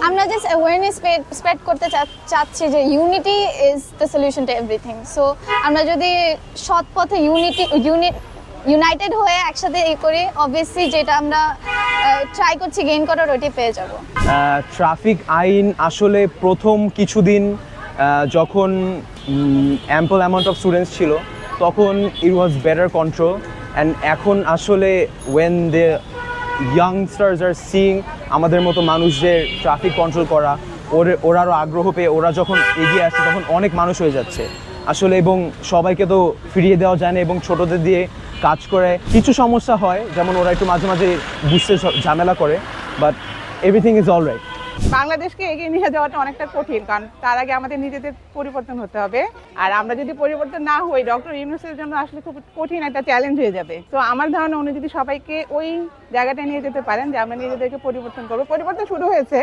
আমরা just awareness spread করতে চাচ্ছি যে unity is the solution to everything. So আমরা যদি সৎ পথে ইউনাইটেড হয়ে একসাথে করি, অবভিয়াসলি যেটা আমরা ট্রাই করছি গেইন করার, ওইটাই পেয়ে যাব। ট্রাফিক আইন আসলে প্রথম কিছুদিন যখন অ্যাম্পল অ্যামাউন্ট অফ স্টুডেন্টস ছিল তখন it was better control, and এখন আসলে when the youngsters are seeing আমাদের মতো মানুষদের ট্রাফিক কন্ট্রোল করা, ওরা আরও আগ্রহ পেয়ে ওরা যখন এগিয়ে আসছে তখন অনেক মানুষ হয়ে যাচ্ছে আসলে। এবং সবাইকে তো ফিরিয়ে দেওয়া যায় না, এবং ছোটদের দিয়ে কাজ করে কিছু সমস্যা হয়, যেমন ওরা একটু মাঝে মাঝে বুঝতে ঝামেলা করে, but everything is all right. বাংলাদেশকে এগিয়ে নিয়ে যাওয়াটা অনেকটা কঠিন, কারণ তার আগে আমাদের নিজেদের পরিবর্তন হতে হবে। আর আমরা যদি পরিবর্তন না হই, ডক্টর ইউনূসের জন্য আসলে খুব কঠিন একটা চ্যালেঞ্জ হয়ে যাবে। তো আমার ধারণা উনি যদি সবাইকে ওই জায়গাটায় নিয়ে যেতে পারেন যে আমরা নিজেদেরকে পরিবর্তন করবো, পরিবর্তন শুরু হয়েছে,